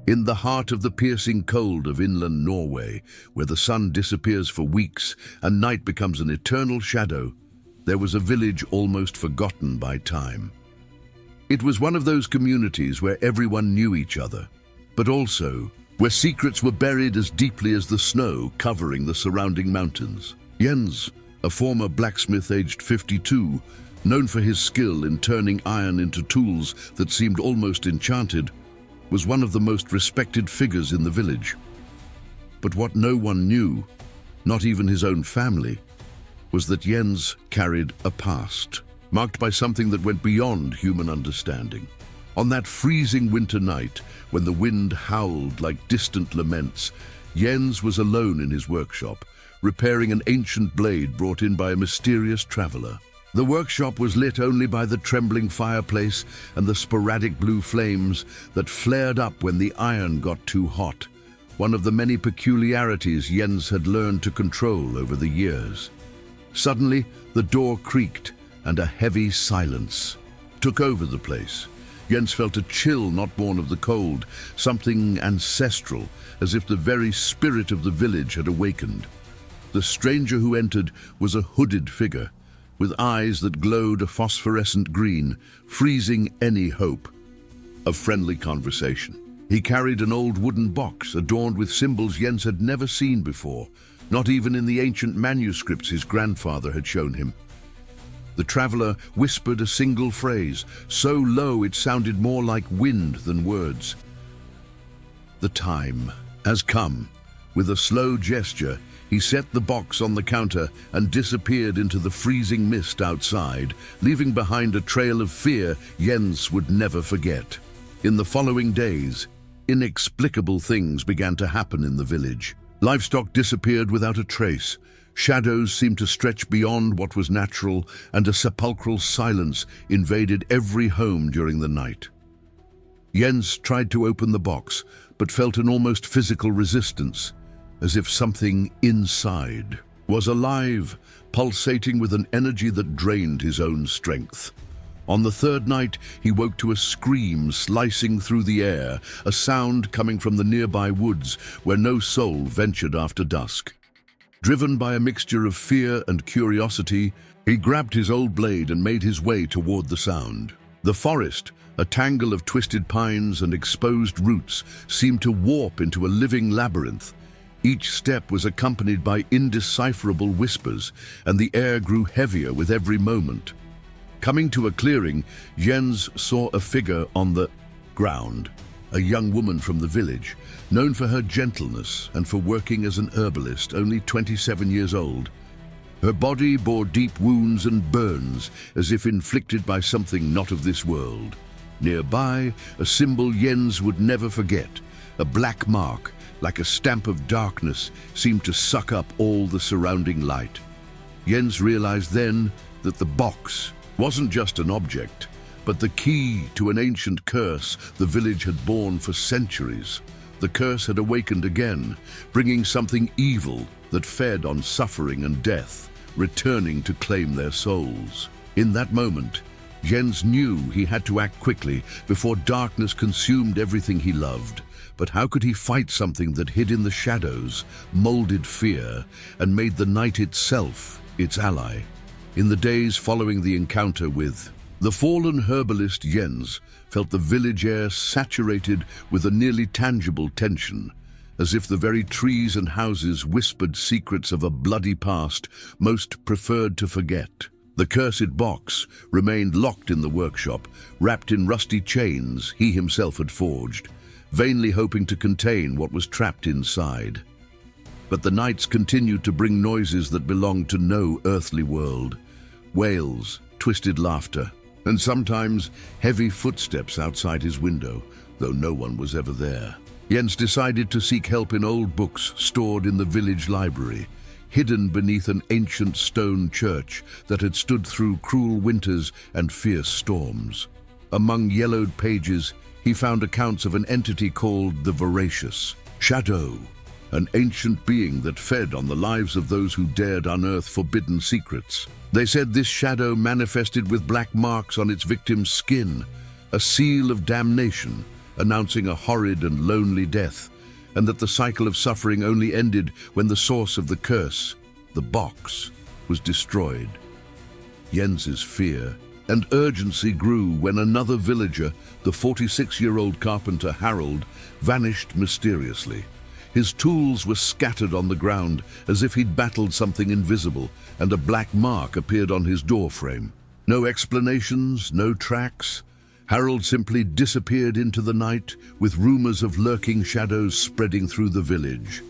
In the heart of the piercing cold of inland Norway, where the sun disappears for weeks and night becomes an eternal shadow, there was a village almost forgotten by time. It was one of those communities where everyone knew each other, but also where secrets were buried as deeply as the snow covering the surrounding mountains. Jens, a former blacksmith aged 52, known for his skill in turning iron into tools that seemed almost enchanted, was one of the most respected figures in the village. But what no one knew, not even his own family, was that Jens carried a past, marked by something that went beyond human understanding. On that freezing winter night, when the wind howled like distant laments, Jens was alone in his workshop, repairing an ancient blade brought in by a mysterious traveler. The workshop was lit only by the trembling fireplace and the sporadic blue flames that flared up when the iron got too hot, one of the many peculiarities Jens had learned to control over the years. Suddenly, the door creaked and a heavy silence took over the place. Jens felt a chill not born of the cold, something ancestral, as if the very spirit of the village had awakened. The stranger who entered was a hooded figure, with eyes that glowed a phosphorescent green, freezing any hope of friendly conversation. He carried an old wooden box adorned with symbols Jens had never seen before, not even in the ancient manuscripts his grandfather had shown him. The traveler whispered a single phrase, so low it sounded more like wind than words. "The time has come." With a slow gesture, he set the box on the counter and disappeared into the freezing mist outside, leaving behind a trail of fear Jens would never forget. In the following days, inexplicable things began to happen in the village. Livestock disappeared without a trace. Shadows seemed to stretch beyond what was natural, and a sepulchral silence invaded every home during the night. Jens tried to open the box, but felt an almost physical resistance, as if something inside was alive, pulsating with an energy that drained his own strength. On the third night, he woke to a scream slicing through the air, a sound coming from the nearby woods where no soul ventured after dusk. Driven by a mixture of fear and curiosity, he grabbed his old blade and made his way toward the sound. The forest, a tangle of twisted pines and exposed roots, seemed to warp into a living labyrinth. Each step was accompanied by indecipherable whispers, and the air grew heavier with every moment. Coming to a clearing, Jens saw a figure on the ground, a young woman from the village, known for her gentleness and for working as an herbalist, only 27 years old. Her body bore deep wounds and burns, as if inflicted by something not of this world. Nearby, a symbol Jens would never forget, a black mark, like a stamp of darkness, seemed to suck up all the surrounding light. Jens realized then that the box wasn't just an object, but the key to an ancient curse the village had borne for centuries. The curse had awakened again, bringing something evil that fed on suffering and death, returning to claim their souls. In that moment, Jens knew he had to act quickly before darkness consumed everything he loved. But how could he fight something that hid in the shadows, molded fear, and made the night itself its ally? In the days following the encounter with the fallen herbalist, Jens felt the village air saturated with a nearly tangible tension, as if the very trees and houses whispered secrets of a bloody past most preferred to forget. The cursed box remained locked in the workshop, wrapped in rusty chains he himself had forged, vainly hoping to contain what was trapped inside. But the nights continued to bring noises that belonged to no earthly world. Wails, twisted laughter, and sometimes heavy footsteps outside his window, though no one was ever there. Jens decided to seek help in old books stored in the village library, hidden beneath an ancient stone church that had stood through cruel winters and fierce storms. Among yellowed pages, he found accounts of an entity called the Voracious Shadow, an ancient being that fed on the lives of those who dared unearth forbidden secrets. They said this shadow manifested with black marks on its victim's skin, a seal of damnation, announcing a horrid and lonely death, and that the cycle of suffering only ended when the source of the curse, the box, was destroyed. Jens's fear and urgency grew when another villager, the 46-year-old carpenter Harold, vanished mysteriously. His tools were scattered on the ground as if he'd battled something invisible, and a black mark appeared on his doorframe. No explanations, no tracks. Harold simply disappeared into the night, with rumors of lurking shadows spreading through the village.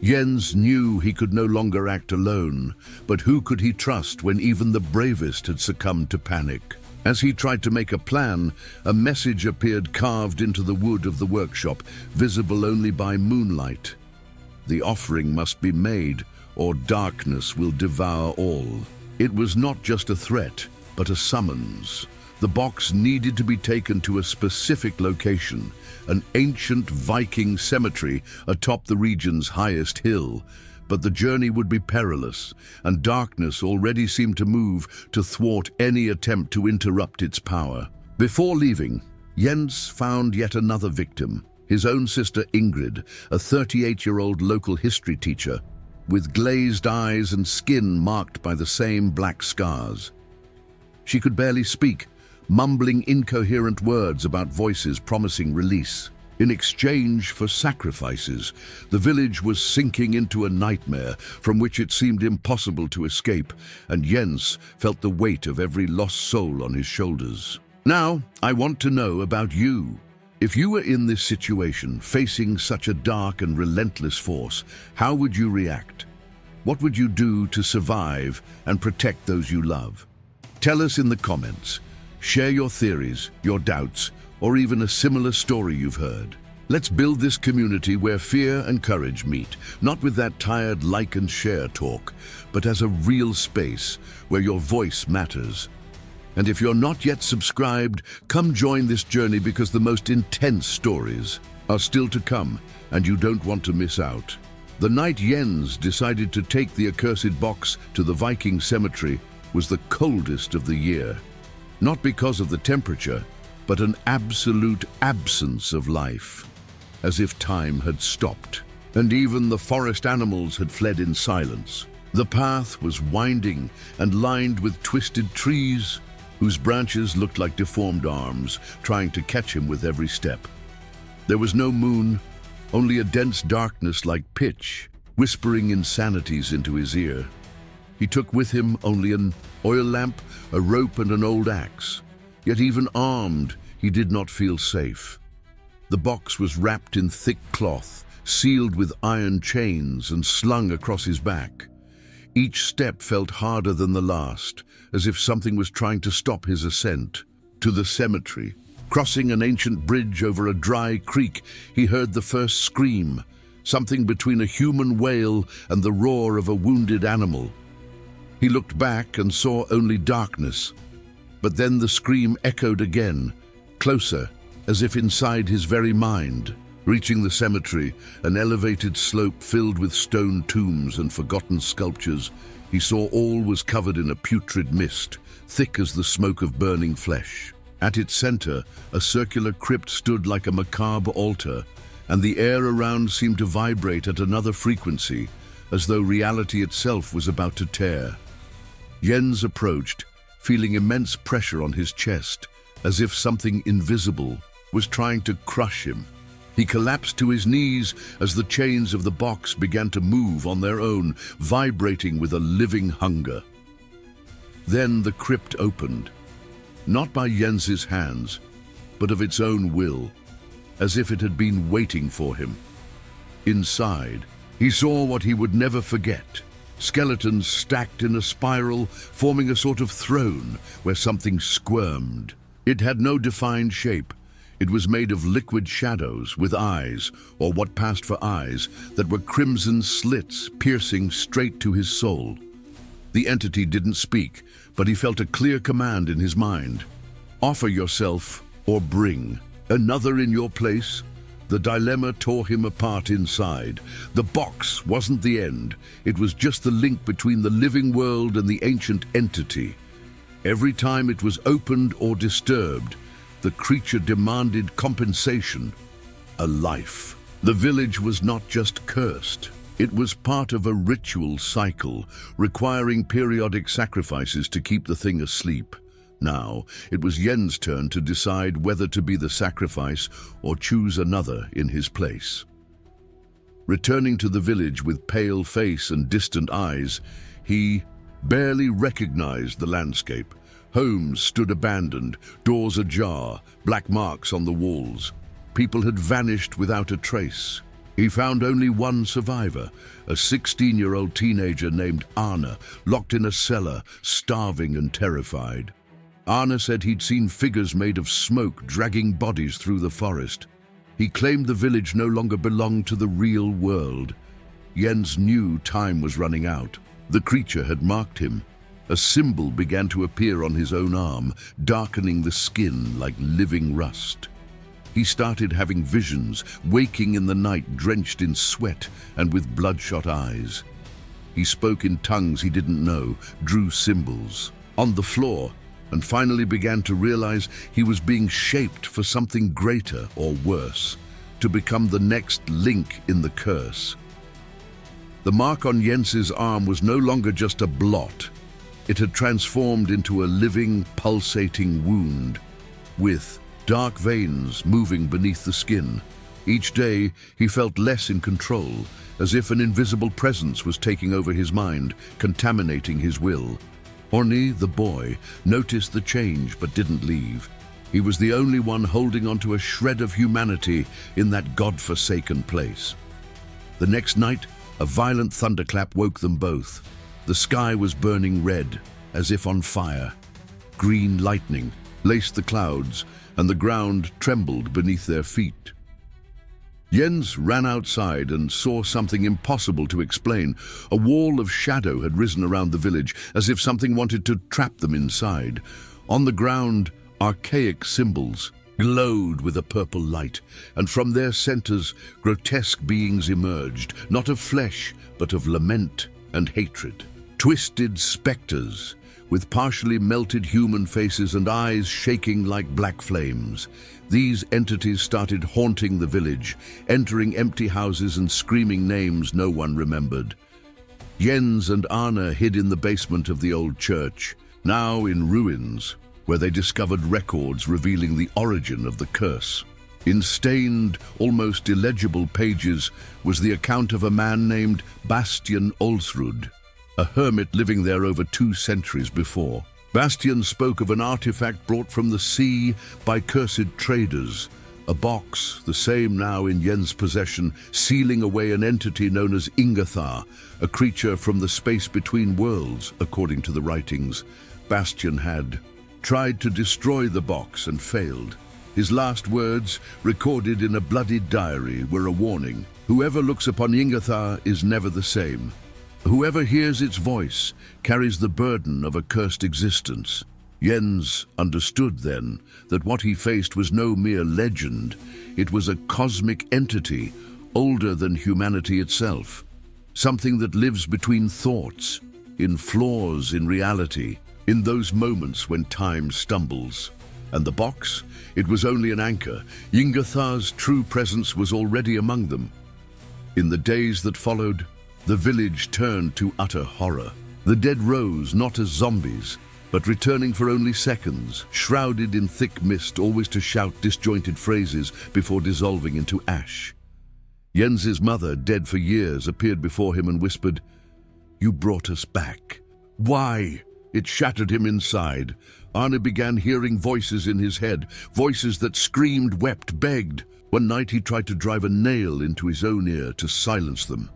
Jens knew he could no longer act alone, but who could he trust when even the bravest had succumbed to panic? As he tried to make a plan, a message appeared carved into the wood of the workshop, visible only by moonlight. The offering must be made, or darkness will devour all. It was not just a threat, but a summons. The box needed to be taken to a specific location, an ancient Viking cemetery atop the region's highest hill. But the journey would be perilous, and darkness already seemed to move to thwart any attempt to interrupt its power. Before leaving, Jens found yet another victim, his own sister Ingrid, a 38-year-old local history teacher, with glazed eyes and skin marked by the same black scars. She could barely speak, mumbling incoherent words about voices promising release. In exchange for sacrifices, the village was sinking into a nightmare from which it seemed impossible to escape, and Jens felt the weight of every lost soul on his shoulders. Now, I want to know about you. If you were in this situation, facing such a dark and relentless force, how would you react? What would you do to survive and protect those you love? Tell us in the comments. Share your theories, your doubts, or even a similar story you've heard. Let's build this community where fear and courage meet, not with that tired like and share talk, but as a real space where your voice matters. And if you're not yet subscribed, come join this journey, because the most intense stories are still to come, and you don't want to miss out. The night Jens decided to take the accursed box to the Viking cemetery was the coldest of the year. Not because of the temperature, but an absolute absence of life, as if time had stopped, and even the forest animals had fled in silence. The path was winding and lined with twisted trees, whose branches looked like deformed arms, trying to catch him with every step. There was no moon, only a dense darkness like pitch, whispering insanities into his ear. He took with him only an oil lamp, a rope, and an old axe. Yet even armed, he did not feel safe. The box was wrapped in thick cloth, sealed with iron chains and slung across his back. Each step felt harder than the last, as if something was trying to stop his ascent. To the cemetery, crossing an ancient bridge over a dry creek, he heard the first scream, something between a human wail and the roar of a wounded animal. He looked back and saw only darkness, but then the scream echoed again, closer, as if inside his very mind. Reaching the cemetery, an elevated slope filled with stone tombs and forgotten sculptures, he saw all was covered in a putrid mist, thick as the smoke of burning flesh. At its center, a circular crypt stood like a macabre altar, and the air around seemed to vibrate at another frequency, as though reality itself was about to tear. Jens approached, feeling immense pressure on his chest, as if something invisible was trying to crush him. He collapsed to his knees as the chains of the box began to move on their own, vibrating with a living hunger. Then the crypt opened, not by Jens's hands, but of its own will, as if it had been waiting for him. Inside, he saw what he would never forget. Skeletons stacked in a spiral, forming a sort of throne where something squirmed. It had no defined shape. It was made of liquid shadows with eyes, or what passed for eyes, that were crimson slits piercing straight to his soul. The entity didn't speak, but he felt a clear command in his mind. Offer yourself, or bring another in your place. The dilemma tore him apart inside. The box wasn't the end. It was just the link between the living world and the ancient entity. Every time it was opened or disturbed, The creature demanded compensation, a life. The village was not just cursed. It was part of a ritual cycle, requiring periodic sacrifices to keep the thing asleep. Now, it was Yen's turn to decide whether to be the sacrifice or choose another in his place. Returning to the village with pale face and distant eyes, he barely recognized the landscape. Homes stood abandoned, doors ajar, black marks on the walls. People had vanished without a trace. He found only one survivor, a 16-year-old teenager named Yngh'tha, locked in a cellar, starving and terrified. Yngh'tha said he'd seen figures made of smoke dragging bodies through the forest. He claimed the village no longer belonged to the real world. Jens knew time was running out. The creature had marked him. A symbol began to appear on his own arm, darkening the skin like living rust. He started having visions, waking in the night drenched in sweat and with bloodshot eyes. He spoke in tongues he didn't know, drew symbols on the floor, and finally began to realize he was being shaped for something greater or worse, to become the next link in the curse. The mark on Jens's arm was no longer just a blot. It had transformed into a living, pulsating wound, with dark veins moving beneath the skin. Each day, he felt less in control, as if an invisible presence was taking over his mind, contaminating his will. Orni, the boy, noticed the change but didn't leave. He was the only one holding onto a shred of humanity in that god-forsaken place. The next night, a violent thunderclap woke them both. The sky was burning red, as if on fire. Green lightning laced the clouds, and the ground trembled beneath their feet. Jens ran outside and saw something impossible to explain. A wall of shadow had risen around the village, as if something wanted to trap them inside. On the ground, archaic symbols glowed with a purple light, and from their centers, grotesque beings emerged, not of flesh, but of lament and hatred. Twisted specters, with partially melted human faces and eyes shaking like black flames. These entities started haunting the village, entering empty houses and screaming names no one remembered. Jens and Yngh'tha hid in the basement of the old church, now in ruins, where they discovered records revealing the origin of the curse. In stained, almost illegible pages was the account of a man named Bastian Olsrud, a hermit living there over 2 centuries before. Bastian spoke of an artifact brought from the sea by cursed traders, a box, the same now in Jens' possession, sealing away an entity known as Yngh'tha, a creature from the space between worlds, according to the writings. Bastian had tried to destroy the box and failed. His last words, recorded in a bloodied diary, were a warning. Whoever looks upon Yngh'tha is never the same. Whoever hears its voice carries the burden of a cursed existence. Jens understood then that what he faced was no mere legend. It was a cosmic entity, older than humanity itself. Something that lives between thoughts, in flaws in reality, in those moments when time stumbles. And the box? It was only an anchor. Yngh'tha's true presence was already among them. In the days that followed, the village turned to utter horror. The dead rose not as zombies, but returning for only seconds, shrouded in thick mist, always to shout disjointed phrases before dissolving into ash. Jens's mother, dead for years, appeared before him and whispered, "You brought us back." Why? It shattered him inside. Yngh'tha began hearing voices in his head, voices that screamed, wept, begged. One night he tried to drive a nail into his own ear to silence them.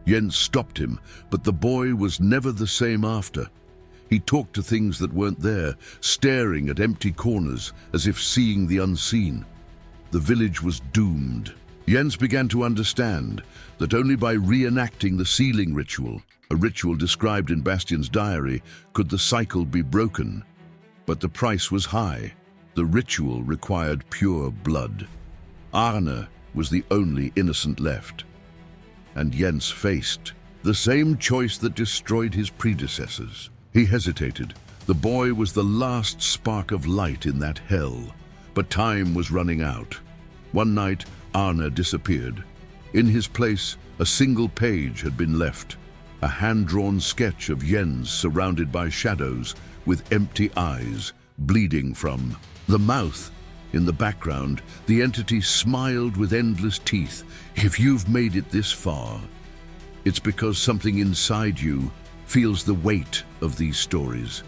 Jens stopped him, but the boy was never the same after. He talked to things that weren't there, staring at empty corners as if seeing the unseen. The village was doomed. Jens began to understand that only by reenacting the sealing ritual, a ritual described in Bastian's diary, could the cycle be broken. But the price was high. The ritual required pure blood. Yngh'tha was the only innocent left. And Jens faced the same choice that destroyed his predecessors. He hesitated. The boy was the last spark of light in that hell. But time was running out. One night, Arne disappeared. In his place, a single page had been left, a hand-drawn sketch of Jens surrounded by shadows, with empty eyes, bleeding from the mouth. In the background, the entity smiled with endless teeth. If you've made it this far, it's because something inside you feels the weight of these stories.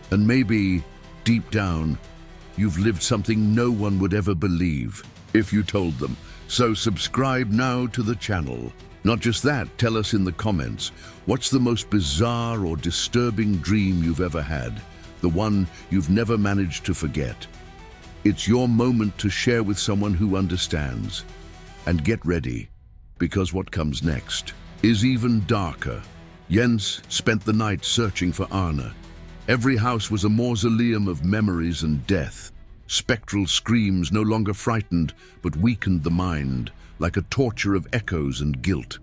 And maybe, deep down, you've lived something no one would ever believe if you told them. So subscribe now to the channel. Not just that, tell us in the comments, what's the most bizarre or disturbing dream you've ever had? The one you've never managed to forget. It's your moment to share with someone who understands. And get ready, because what comes next is even darker. Jens spent the night searching for Arne. Every house was a mausoleum of memories and death. Spectral screams no longer frightened, but weakened the mind, like a torture of echoes and guilt.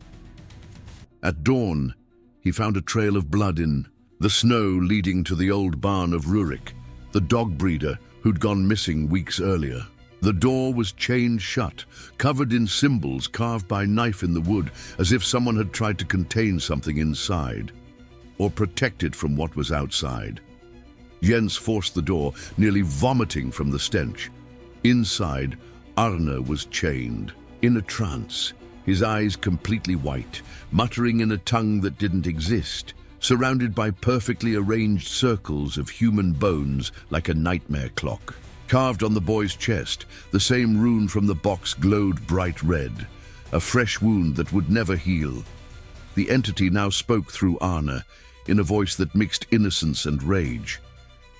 At dawn, he found a trail of blood in the snow leading to the old barn of Rurik, the dog breeder who'd gone missing weeks earlier. The door was chained shut, covered in symbols carved by knife in the wood, as if someone had tried to contain something inside, or protect it from what was outside. Jens forced the door, nearly vomiting from the stench. Inside, Arne was chained, in a trance, his eyes completely white, muttering in a tongue that didn't exist, surrounded by perfectly arranged circles of human bones like a nightmare clock. Carved on the boy's chest, the same rune from the box glowed bright red, a fresh wound that would never heal. The entity now spoke through Arne, in a voice that mixed innocence and rage.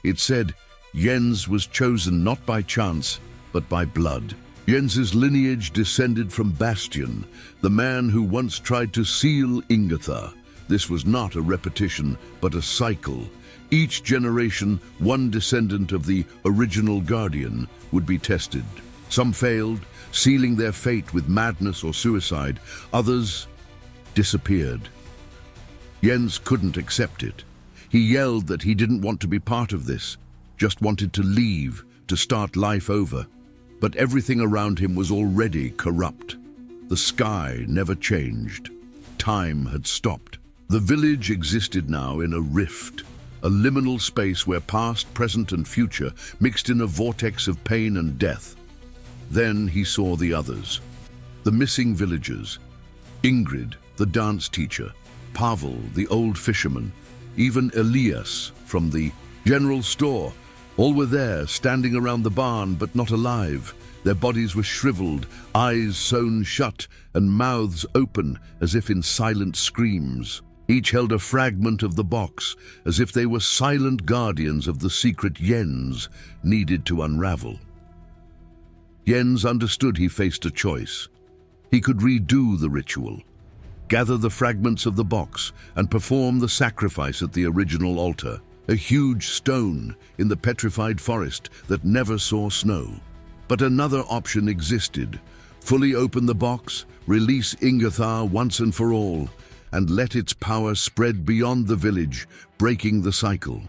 It said, Jens was chosen not by chance, but by blood. Jens's lineage descended from Bastian, the man who once tried to seal Yngh'tha. This was not a repetition, but a cycle. Each generation, one descendant of the original guardian would be tested. Some failed, sealing their fate with madness or suicide. Others disappeared. Jens couldn't accept it. He yelled that he didn't want to be part of this, just wanted to leave, to start life over. But everything around him was already corrupt. The sky never changed. Time had stopped. The village existed now in a rift, a liminal space where past, present, and future mixed in a vortex of pain and death. Then he saw the others. The missing villagers. Ingrid, the dance teacher. Pavel, the old fisherman. Even Elias from the general store. All were there, standing around the barn, but not alive. Their bodies were shriveled, eyes sewn shut, and mouths open, as if in silent screams. Each held a fragment of the box, as if they were silent guardians of the secret Jens needed to unravel. Jens understood he faced a choice. He could redo the ritual, gather the fragments of the box, and perform the sacrifice at the original altar, a huge stone in the petrified forest that never saw snow. But another option existed. Fully open the box, release Yngh'tha once and for all, and let its power spread beyond the village, breaking the cycle.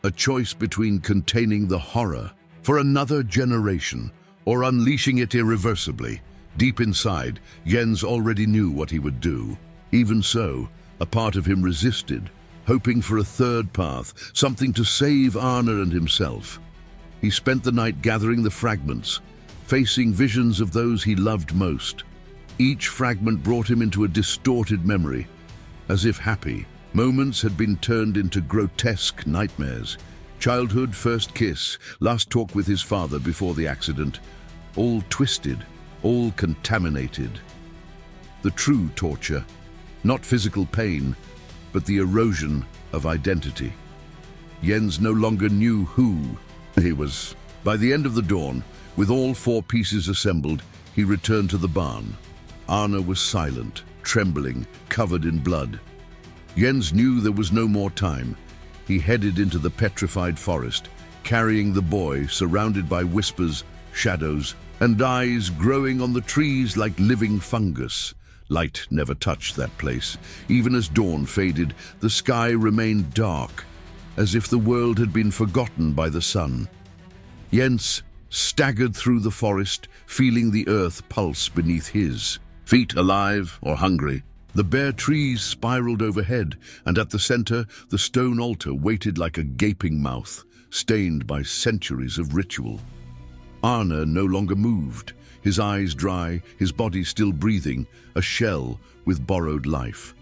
A choice between containing the horror for another generation or unleashing it irreversibly. Deep inside, Jens already knew what he would do. Even so, a part of him resisted, hoping for a third path, something to save Arne and himself. He spent the night gathering the fragments, facing visions of those he loved most. Each fragment brought him into a distorted memory, as if happy moments had been turned into grotesque nightmares. Childhood, first kiss, last talk with his father before the accident, all twisted, all contaminated. The true torture, not physical pain, but the erosion of identity. Jens no longer knew who he was. By the end of the dawn, with all 4 pieces assembled, he returned to the barn. Arne was silent, trembling, covered in blood. Jens knew there was no more time. He headed into the petrified forest, carrying the boy, surrounded by whispers, shadows, and eyes growing on the trees like living fungus. Light never touched that place. Even as dawn faded, the sky remained dark, as if the world had been forgotten by the sun. Jens staggered through the forest, feeling the earth pulse beneath his feet, alive or hungry. The bare trees spiraled overhead, and at the center, the stone altar waited like a gaping mouth, stained by centuries of ritual. Arne no longer moved, his eyes dry, his body still breathing, a shell with borrowed life.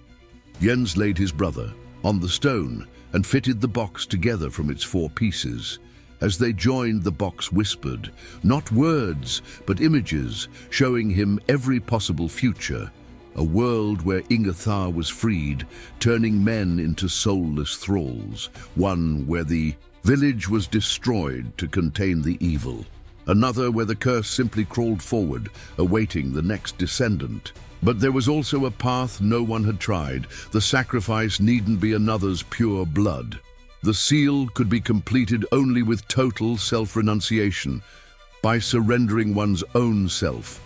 Jens laid his brother on the stone and fitted the box together from its 4 pieces. As they joined, the box whispered, not words, but images, showing him every possible future. A world where Yngh'tha was freed, turning men into soulless thralls. One where the village was destroyed to contain the evil. Another where the curse simply crawled forward, awaiting the next descendant. But there was also a path no one had tried. The sacrifice needn't be another's pure blood. The seal could be completed only with total self-renunciation, by surrendering one's own self.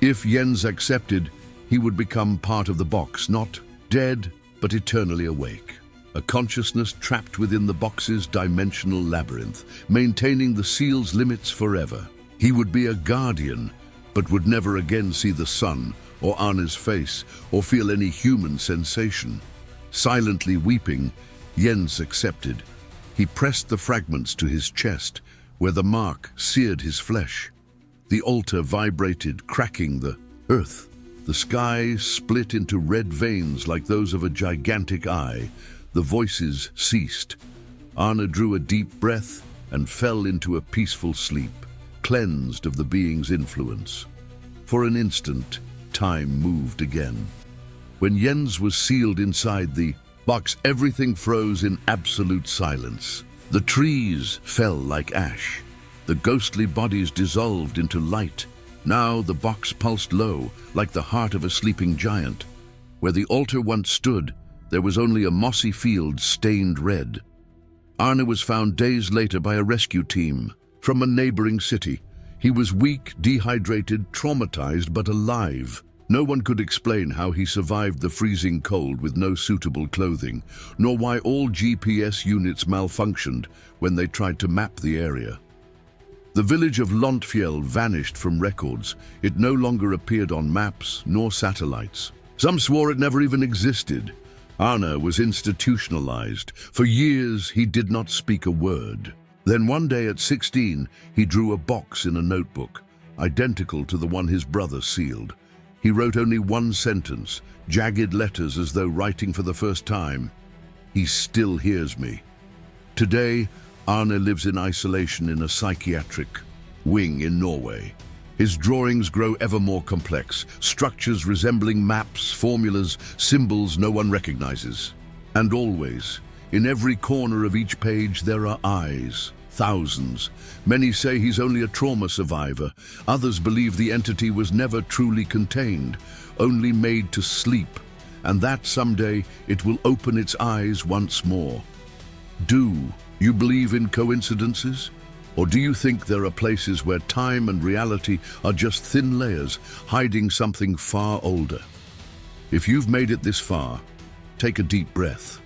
If Jens accepted, he would become part of the box, not dead, but eternally awake. A consciousness trapped within the box's dimensional labyrinth, maintaining the seal's limits forever. He would be a guardian, but would never again see the sun, or Arne's face, or feel any human sensation. Silently weeping, Jens accepted. He pressed the fragments to his chest, where the mark seared his flesh. The altar vibrated, cracking the earth. The sky split into red veins like those of a gigantic eye. The voices ceased. Arne drew a deep breath and fell into a peaceful sleep, cleansed of the being's influence. For an instant, time moved again. When Jens was sealed inside the box, everything froze in absolute silence. The trees fell like ash. The ghostly bodies dissolved into light. Now the box pulsed low, like the heart of a sleeping giant. Where the altar once stood, there was only a mossy field stained red. Arne was found days later by a rescue team from a neighboring city. He was weak, dehydrated, traumatized, but alive. No one could explain how he survived the freezing cold with no suitable clothing, nor why all GPS units malfunctioned when they tried to map the area. The village of Lontfjell vanished from records. It no longer appeared on maps nor satellites. Some swore it never even existed. Arne was institutionalized. For years, he did not speak a word. Then one day at 16, he drew a box in a notebook, identical to the one his brother sealed. He wrote only one sentence, jagged letters as though writing for the first time. He still hears me. Today, Arne lives in isolation in a psychiatric wing in Norway. His drawings grow ever more complex, structures resembling maps, formulas, symbols no one recognizes. And always, in every corner of each page, there are eyes, thousands. Many say he's only a trauma survivor. Others believe the entity was never truly contained, only made to sleep, and that someday it will open its eyes once more. Do you believe in coincidences? Or do you think there are places where time and reality are just thin layers, hiding something far older? If you've made it this far, take a deep breath.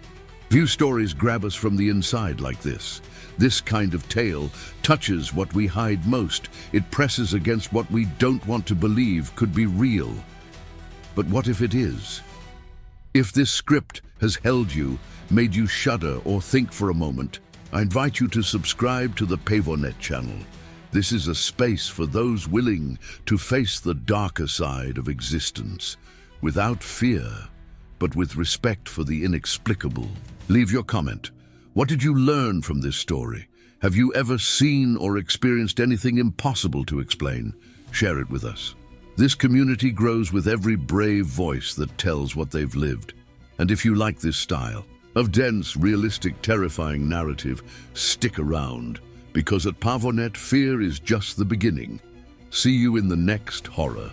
Few stories grab us from the inside like this. This kind of tale touches what we hide most. It presses against what we don't want to believe could be real. But what if it is? If this script has held you, made you shudder or think for a moment, I invite you to subscribe to the Pavonet channel. This is a space for those willing to face the darker side of existence, without fear, but with respect for the inexplicable. Leave your comment. What did you learn from this story? Have you ever seen or experienced anything impossible to explain? Share it with us. This community grows with every brave voice that tells what they've lived. And if you like this style of dense, realistic, terrifying narrative, stick around, because at Pavonet, fear is just the beginning. See you in the next horror.